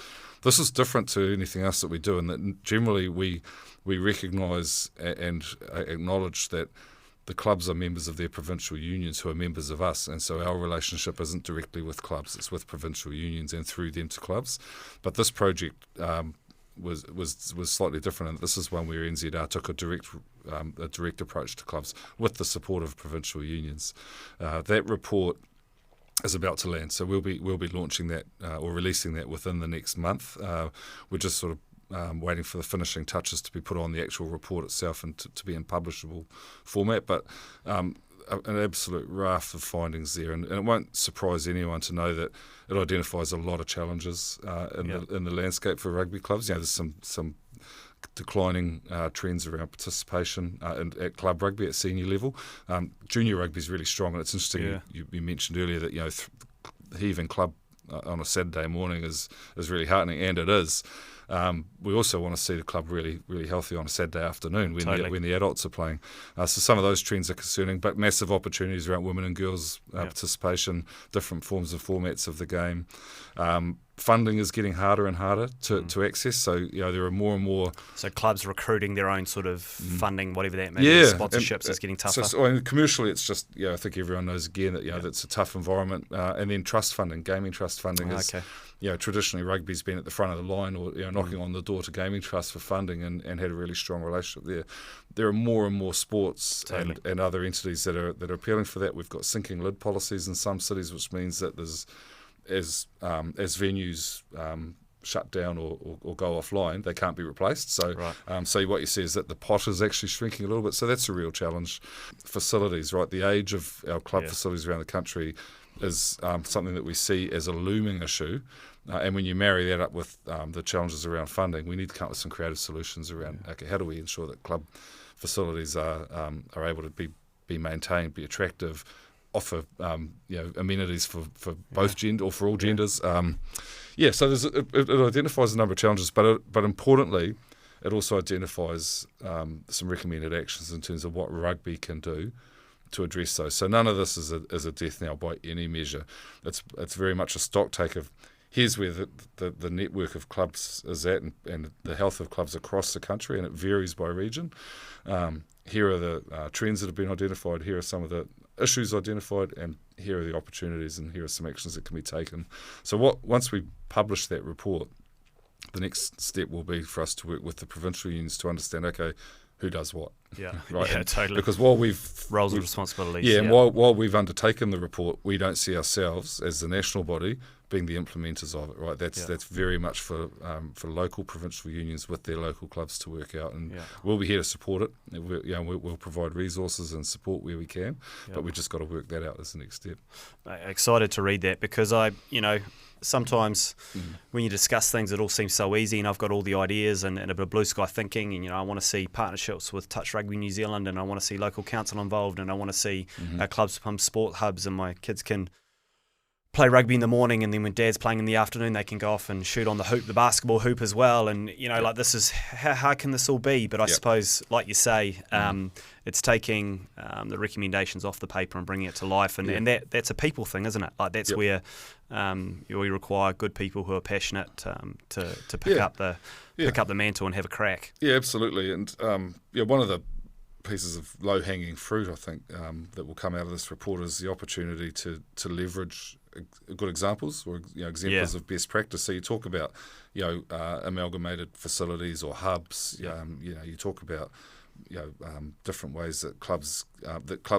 Speaker 2: is different to anything else that we do, and that generally we recognise and acknowledge that the clubs are members of their provincial unions who are members of us, and so our relationship isn't directly with clubs, it's with provincial unions and through them to clubs. But this project was slightly different, and this is one where NZR took a direct approach to clubs with the support of provincial unions. That report is about to land, so we'll be launching that or releasing that within the next month. We're just sort of waiting for the finishing touches to be put on the actual report itself and to be in publishable format, but an absolute raft of findings there, and it won't surprise anyone to know that it identifies a lot of challenges in the landscape for rugby clubs. There's some declining trends around participation at club rugby at senior level. Junior rugby is really strong, and it's interesting you mentioned earlier that heaving club on a Saturday morning is really heartening, and it is. We also want to see the club really, really healthy on a Saturday afternoon when the adults are playing. So some of those trends are concerning, but massive opportunities around women and girls participation, different forms of formats of the game. Funding is getting harder and harder to access, so there are more and more. So
Speaker 1: clubs recruiting their own sort of funding, whatever that may be, sponsorships is getting tougher.
Speaker 2: So commercially, it's just I think everyone knows again that that's a tough environment, and then trust funding, gaming trust funding is. Traditionally rugby's been at the front of the line, or knocking on the door to gaming trusts for funding, and had a really strong relationship there. There are more and more sports and other entities that are appealing for that. We've got sinking lid policies in some cities, which means that there's as venues shut down or go offline, they can't be replaced. So so what you see is that the pot is actually shrinking a little bit. So that's a real challenge. Facilities, right? The age of our club facilities around the country is something that we see as a looming issue. And when you marry that up with the challenges around funding, we need to come up with some creative solutions around how do we ensure that club facilities are able to be maintained, be attractive, offer amenities for both gender or for all genders. So it identifies a number of challenges, but importantly, it also identifies some recommended actions in terms of what rugby can do to address those. So none of this is a death knell by any measure. It's very much a stock take of here's where the network of clubs is at, and the health of clubs across the country, and it varies by region. Here are the trends that have been identified, here are some of the issues identified, and here are the opportunities, and here are some actions that can be taken. So once we publish that report, the next step will be for us to work with the provincial unions to understand, okay, who does what?
Speaker 1: Totally.
Speaker 2: Because while
Speaker 1: roles and responsibilities.
Speaker 2: And while we've undertaken the report, we don't see ourselves as the national body being the implementers of it. Right. That's very much for local provincial unions with their local clubs to work out, and we'll be here to support it. We'll provide resources and support where we can, but we've just got to work that out as the next step.
Speaker 1: Excited to read that, because sometimes when you discuss things, it all seems so easy, and I've got all the ideas and a bit of blue sky thinking, and I want to see partnerships with Touch Rugby New Zealand, and I want to see local council involved, and I want to see our clubs become sport hubs, and my kids can play rugby in the morning, and then when dad's playing in the afternoon, they can go off and shoot on the basketball hoop as well. And like, this is how can this all be? But I suppose, like you say, it's taking the recommendations off the paper and bringing it to life, and that's a people thing, isn't it? Like, that's where we require good people who are passionate to pick up the mantle and have a crack.
Speaker 2: Yeah, absolutely. And one of the pieces of low-hanging fruit, I think, that will come out of this report is the opportunity to leverage good examples or examples of best practice. So you talk about amalgamated facilities or hubs. You talk about different ways that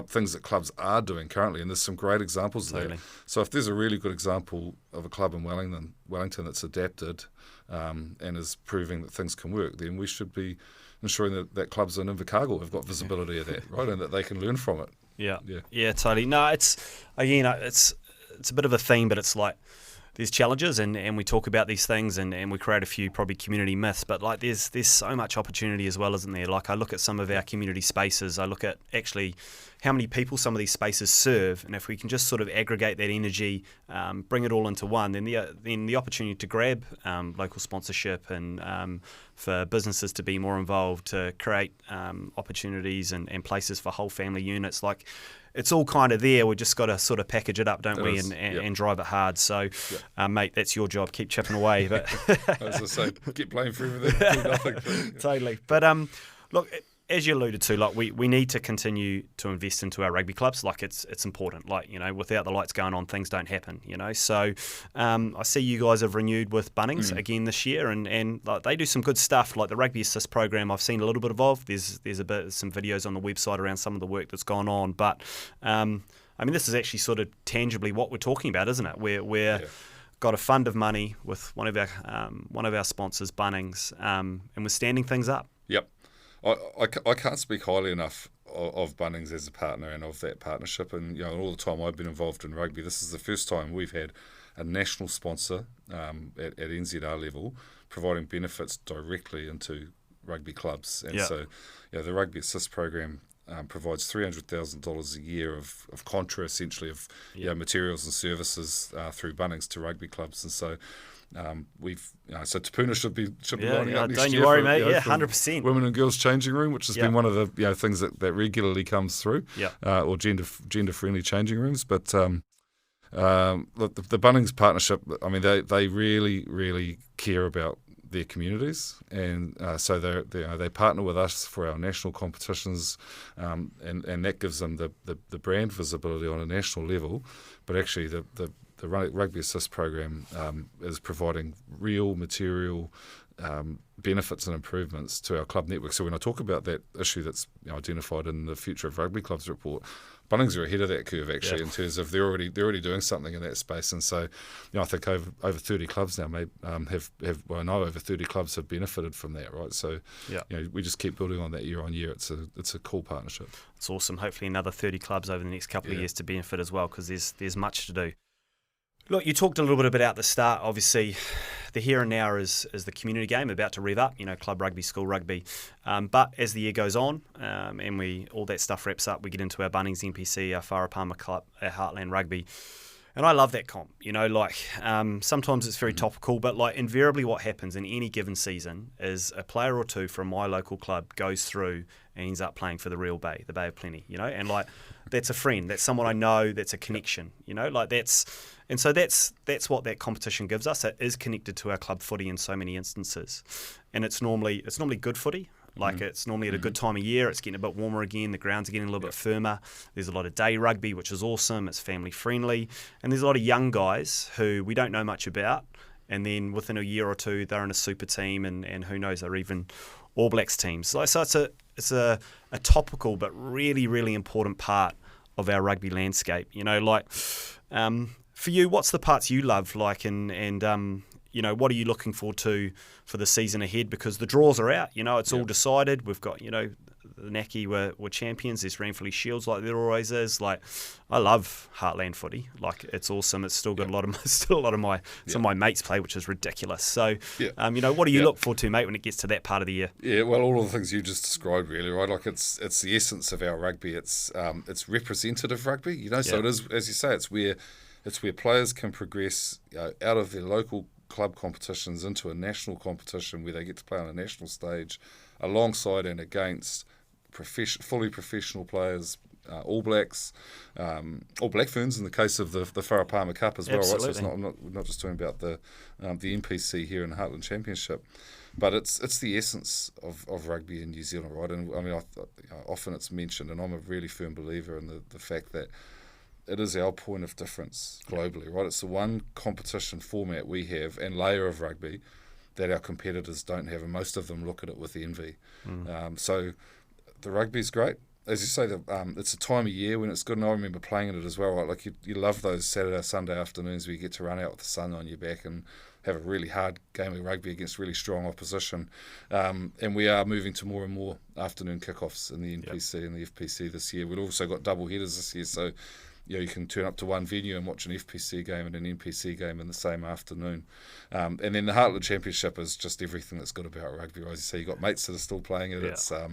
Speaker 2: things that clubs are doing currently, and there's some great examples there. So if there's a really good example of a club in Wellington that's adapted and is proving that things can work, then we should be ensuring that clubs in Invercargill have got visibility of that, right, and that they can learn from it.
Speaker 1: Yeah, totally. No, it's a bit of a theme, but it's like there's challenges and we talk about these things and we create a few probably community myths, but like there's so much opportunity as well, isn't there? Like I look at some of our community spaces, I look at actually how many people some of these spaces serve, and if we can just sort of aggregate that energy, bring it all into one, then the opportunity to grab local sponsorship and for businesses to be more involved, to create opportunities and places for whole family units, like it's all kind of there. We just got to sort of package it up, don't we, and drive it hard. So, mate, that's your job. Keep chipping away. But
Speaker 2: as I say, get blamed for everything. Do nothing.
Speaker 1: Totally. But look, as you alluded to, like we need to continue to invest into our rugby clubs. Like it's important. Like, you know, without the lights going on, things don't happen. You know, so I see you guys have renewed with Bunnings again this year, and like they do some good stuff. Like the Rugby Assist program, I've seen a little bit of. There's some videos on the website around some of the work that's gone on. But I mean, this is actually sort of tangibly what we're talking about, isn't it? We're got a fund of money with one of our sponsors, Bunnings, and we're standing things up.
Speaker 2: Yep. I can't speak highly enough of Bunnings as a partner and of that partnership. And you know, all the time I've been involved in rugby, this is the first time we've had a national sponsor at NZR level providing benefits directly into rugby clubs. And so, you know, the Rugby Assist program provides $300,000 a year of contra, essentially, of you know, materials and services through Bunnings to rugby clubs. And so so Te Puna should be lining up next
Speaker 1: don't
Speaker 2: year.
Speaker 1: You worry, mate. 100%.
Speaker 2: Women and girls changing room, which has been one of the things that regularly comes through, or gender friendly changing rooms. But look, the Bunnings partnership, I mean, they really care about their communities, and so they partner with us for our national competitions, and that gives them the brand visibility on a national level. But actually, the Rugby Assist program is providing real material benefits and improvements to our club network. So when I talk about that issue that's identified in the Future of Rugby Clubs report, Bunnings are ahead of that curve actually in terms of they're already doing something in that space. And so, I think over 30 clubs now I know over 30 clubs have benefited from that, right? So we just keep building on that year on year. It's a cool partnership.
Speaker 1: It's awesome. Hopefully another 30 clubs over the next couple of years to benefit as well, because there's much to do. Look, you talked a little bit about the start. Obviously, the here and now is the community game about to rev up, club rugby, school rugby. But as the year goes on and all that stuff wraps up, we get into our Bunnings NPC, our Wharapama Club, our Heartland Rugby. And I love that comp, sometimes it's very topical, but like invariably what happens in any given season is a player or two from my local club goes through and ends up playing for the real Bay, the Bay of Plenty, and like that's a friend, that's someone I know, that's a connection, and so that's what that competition gives us. It is connected to our club footy in so many instances, and it's normally good footy. Like it's normally at a good time of year. It's getting a bit warmer again. The grounds are getting a little bit firmer. There's a lot of day rugby, which is awesome. It's family friendly. And there's a lot of young guys who we don't know much about. And then within a year or two, they're in a super team, and who knows, they're even All Blacks teams. So it's a topical but really, really important part of our rugby landscape. For you, what's the parts you love? What are you looking forward to for the season ahead? Because the draws are out. It's all decided. We've got, the Naki were champions. There's Ranfurly Shields like there always is. Like, I love Heartland footy. Like, it's awesome. It's still got some of my mates play, which is ridiculous. So, what do you look forward to, mate, when it gets to that part of the year?
Speaker 2: Yeah, well, all of the things you just described, really, right? Like, it's the essence of our rugby. It's representative rugby. So it is, as you say, it's where players can progress out of their local club competitions into a national competition where they get to play on a national stage alongside and against fully professional players, All Blacks, or Black Ferns in the case of the Wharapama Cup as well. Absolutely. Right? So we're not just talking about the NPC here in the Heartland Championship, but it's the essence of rugby in New Zealand, right? And I mean, often it's mentioned, and I'm a really firm believer in the fact that it is our point of difference globally, right? It's the one competition format we have and layer of rugby that our competitors don't have, and most of them look at it with envy. So the rugby's great. As you say, it's a time of year when it's good, and I remember playing in it as well, right? Like you love those Saturday, Sunday afternoons where you get to run out with the sun on your back and have a really hard game of rugby against really strong opposition. And we are moving to more and more afternoon kickoffs in the NPC and the FPC this year. We've also got double headers this year, so you can turn up to one venue and watch an FPC game and an NPC game in the same afternoon. And then the Heartland Championship is just everything that's good about rugby. As you say, you've got mates that are still playing it. Yeah.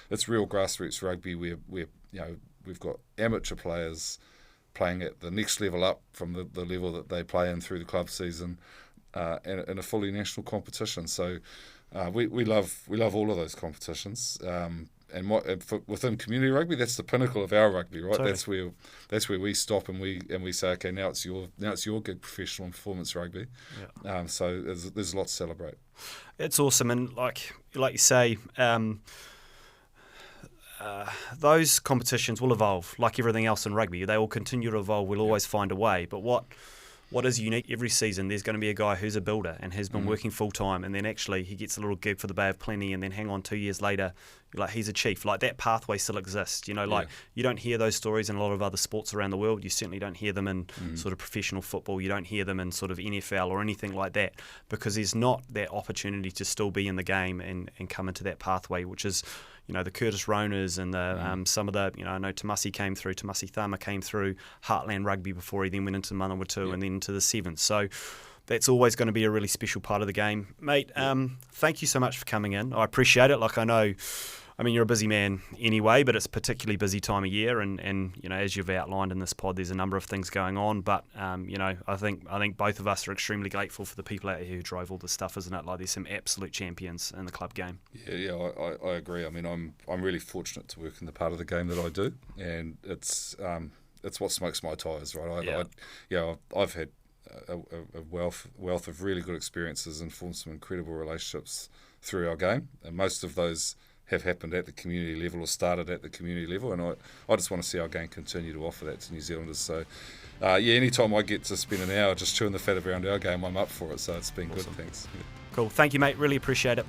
Speaker 2: It's real grassroots rugby where we've got amateur players playing at the next level up from the level that they play in through the club season, and in a fully national competition. So we love all of those competitions. Within community rugby, that's the pinnacle of our rugby, right? Totally. That's where we stop and we say, okay, now it's your gig, professional and performance rugby. Yeah. So there's a lot to celebrate.
Speaker 1: It's awesome, and like you say, those competitions will evolve, like everything else in rugby. They will continue to evolve. We'll always find a way. But what is unique every season, there's going to be a guy who's a builder and has been working full-time, and then actually he gets a little gig for the Bay of Plenty, and then hang on 2 years later, like he's a chief. Like that pathway still exists. You don't hear those stories in a lot of other sports around the world. You certainly don't hear them in sort of professional football. You don't hear them in sort of NFL or anything like that, because there's not that opportunity to still be in the game and come into that pathway, which is, the Curtis Roners and the some of the, I know Tamasi Thama came through Heartland Rugby before he then went into Manawatu and then into the Sevens. So that's always going to be a really special part of the game. Mate, thank you so much for coming in. I appreciate it. Like, you're a busy man anyway, but it's a particularly busy time of year, and as you've outlined in this pod, there's a number of things going on. But I think both of us are extremely grateful for the people out here who drove all this stuff, isn't it? Like, there's some absolute champions in the club game.
Speaker 2: Yeah, I agree. I'm really fortunate to work in the part of the game that I do, and it's what smokes my tyres, right? I've had a wealth of really good experiences and formed some incredible relationships through our game, and most of those have happened at the community level or started at the community level, and I just want to see our game continue to offer that to New Zealanders. So anytime I get to spend an hour just chewing the fat around our game, I'm up for it. So it's been awesome. Good. Thanks.
Speaker 1: Cool. Thank you, mate. Really appreciate it.